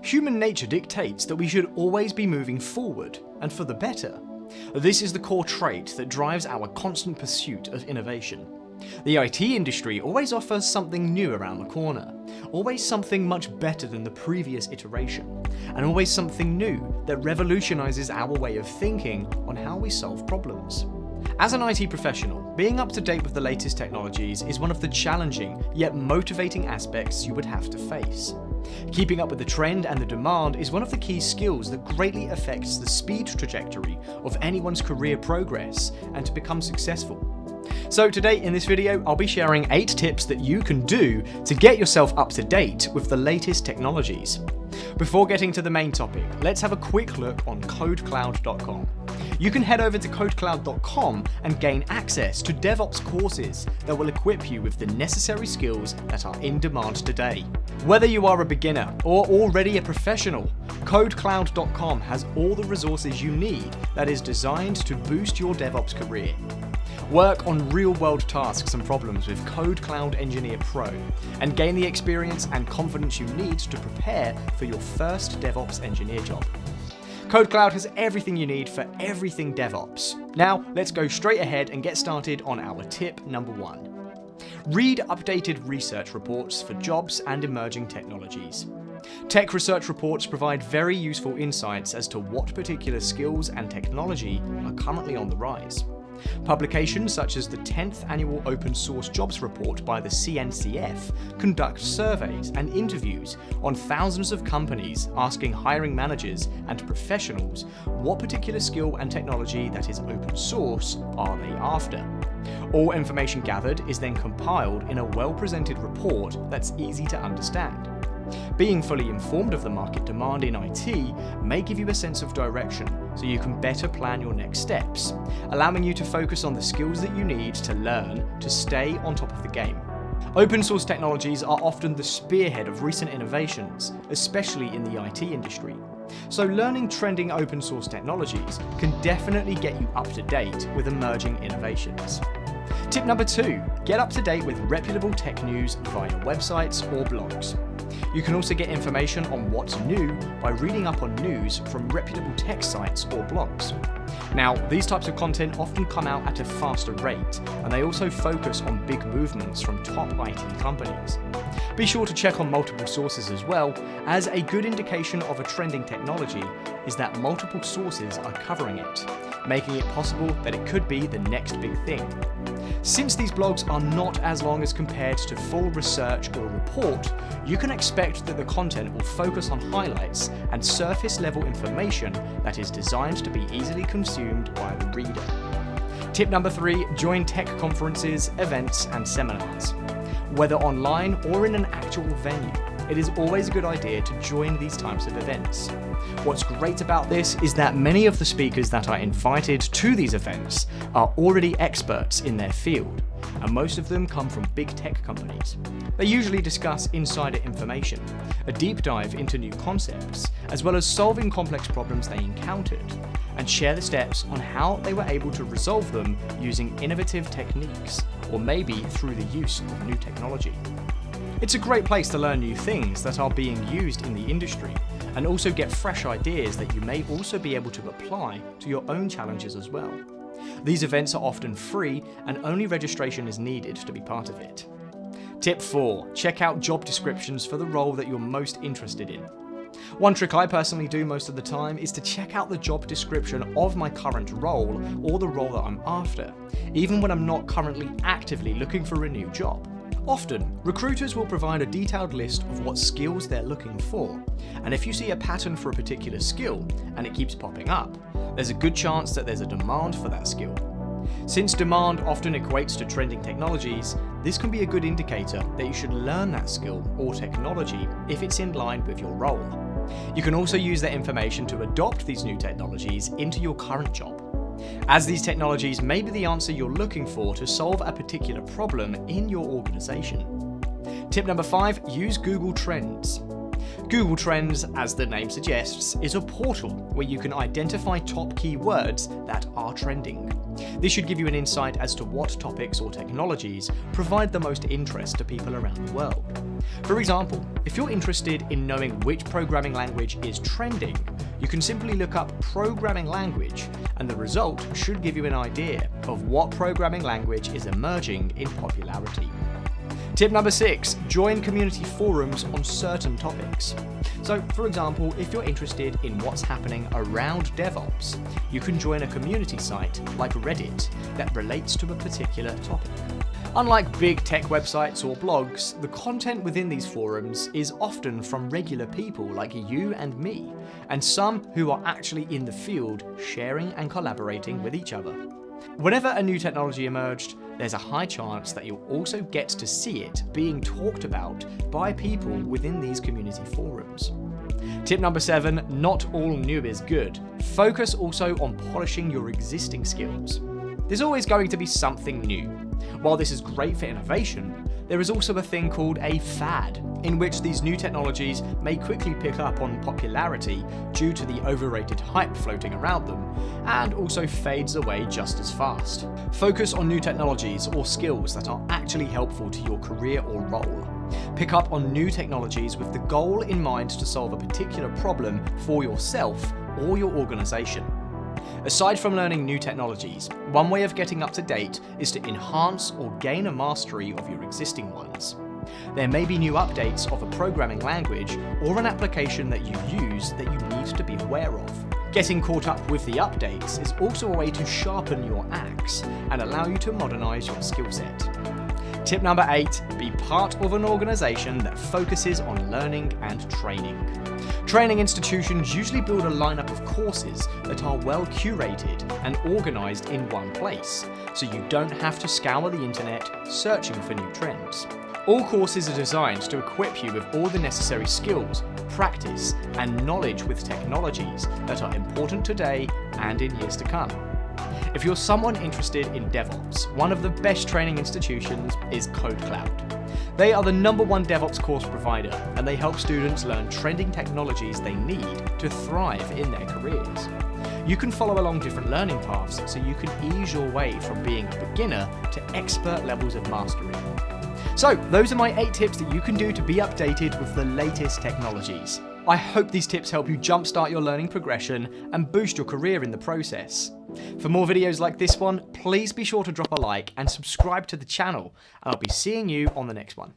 Human nature dictates that we should always be moving forward, and for the better. This is the core trait that drives our constant pursuit of innovation. The IT industry always offers something new around the corner, always something much better than the previous iteration, and always something new that revolutionizes our way of thinking on how we solve problems. As an IT professional, being up to date with the latest technologies is one of the challenging yet motivating aspects you would have to face. Keeping up with the trend and the demand is one of the key skills that greatly affects the speed trajectory of anyone's career progress and to become successful. So today in this video, I'll be sharing 8 tips that you can do to get yourself up to date with the latest technologies. Before getting to the main topic, let's have a quick look on KodeKloud.com. You can head over to KodeKloud.com and gain access to DevOps courses that will equip you with the necessary skills that are in demand today. Whether you are a beginner or already a professional, KodeKloud.com has all the resources you need that is designed to boost your DevOps career. Work on real-world tasks and problems with KodeKloud Engineer Pro and gain the experience and confidence you need to prepare for your first DevOps engineer job. KodeKloud has everything you need for everything DevOps. Now, let's go straight ahead and get started on our tip number 1. Read updated research reports for jobs and emerging technologies. Tech research reports provide very useful insights as to what particular skills and technology are currently on the rise. Publications such as the 10th Annual Open Source Jobs Report by the CNCF conduct surveys and interviews on thousands of companies, asking hiring managers and professionals what particular skill and technology that is open source are they after. All information gathered is then compiled in a well-presented report that's easy to understand. Being fully informed of the market demand in IT may give you a sense of direction so you can better plan your next steps, allowing you to focus on the skills that you need to learn to stay on top of the game. Open source technologies are often the spearhead of recent innovations, especially in the IT industry. So learning trending open source technologies can definitely get you up to date with emerging innovations. Tip number 2, get up to date with reputable tech news via websites or blogs. You can also get information on what's new by reading up on news from reputable tech sites or blogs. Now, these types of content often come out at a faster rate, and they also focus on big movements from top IT companies. Be sure to check on multiple sources as well, as a good indication of a trending technology is that multiple sources are covering it, making it possible that it could be the next big thing. Since these blogs are not as long as compared to full research or report, you can expect that the content will focus on highlights and surface level information that is designed to be easily consumed by the reader. Tip number 3, join tech conferences, events, and seminars. Whether online or in an actual venue, it is always a good idea to join these types of events. What's great about this is that many of the speakers that are invited to these events are already experts in their field, and most of them come from big tech companies. They usually discuss insider information, a deep dive into new concepts, as well as solving complex problems they encountered, and share the steps on how they were able to resolve them using innovative techniques, or maybe through the use of new technology. It's a great place to learn new things that are being used in the industry, and also get fresh ideas that you may also be able to apply to your own challenges as well. These events are often free, and only registration is needed to be part of it. Tip 4, check out job descriptions for the role that you're most interested in. One trick I personally do most of the time is to check out the job description of my current role or the role that I'm after, even when I'm not currently actively looking for a new job. Often, recruiters will provide a detailed list of what skills they're looking for, and if you see a pattern for a particular skill and it keeps popping up, there's a good chance that there's a demand for that skill. Since demand often equates to trending technologies, this can be a good indicator that you should learn that skill or technology if it's in line with your role. You can also use that information to adopt these new technologies into your current job, as these technologies may be the answer you're looking for to solve a particular problem in your organization. Tip number 5, use Google Trends. Google Trends, as the name suggests, is a portal where you can identify top keywords that are trending. This should give you an insight as to what topics or technologies provide the most interest to people around the world. For example, if you're interested in knowing which programming language is trending, you can simply look up programming language, and the result should give you an idea of what programming language is emerging in popularity. Tip number 6, join community forums on certain topics. So, for example, if you're interested in what's happening around DevOps, you can join a community site like Reddit that relates to a particular topic. Unlike big tech websites or blogs, the content within these forums is often from regular people like you and me, and some who are actually in the field sharing and collaborating with each other. Whenever a new technology emerged, there's a high chance that you'll also get to see it being talked about by people within these community forums. Tip number 7, not all new is good. Focus also on polishing your existing skills. There's always going to be something new. While this is great for innovation, there is also a thing called a fad, in which these new technologies may quickly pick up on popularity due to the overrated hype floating around them, and also fades away just as fast. Focus on new technologies or skills that are actually helpful to your career or role. Pick up on new technologies with the goal in mind to solve a particular problem for yourself or your organization. Aside from learning new technologies, one way of getting up to date is to enhance or gain a mastery of your existing ones. There may be new updates of a programming language or an application that you use that you need to be aware of. Getting caught up with the updates is also a way to sharpen your axe and allow you to modernize your skill set. Tip number 8, be part of an organization that focuses on learning and training. Training institutions usually build a lineup of courses that are well curated and organized in one place, so you don't have to scour the internet searching for new trends. All courses are designed to equip you with all the necessary skills, practice, and knowledge with technologies that are important today and in years to come. If you're someone interested in DevOps, one of the best training institutions is KodeKloud. They are the #1 DevOps course provider, and they help students learn trending technologies they need to thrive in their careers. You can follow along different learning paths so you can ease your way from being a beginner to expert levels of mastery. So, those are my 8 tips that you can do to be updated with the latest technologies. I hope these tips help you jumpstart your learning progression and boost your career in the process. For more videos like this one, please be sure to drop a like and subscribe to the channel, and I'll be seeing you on the next one.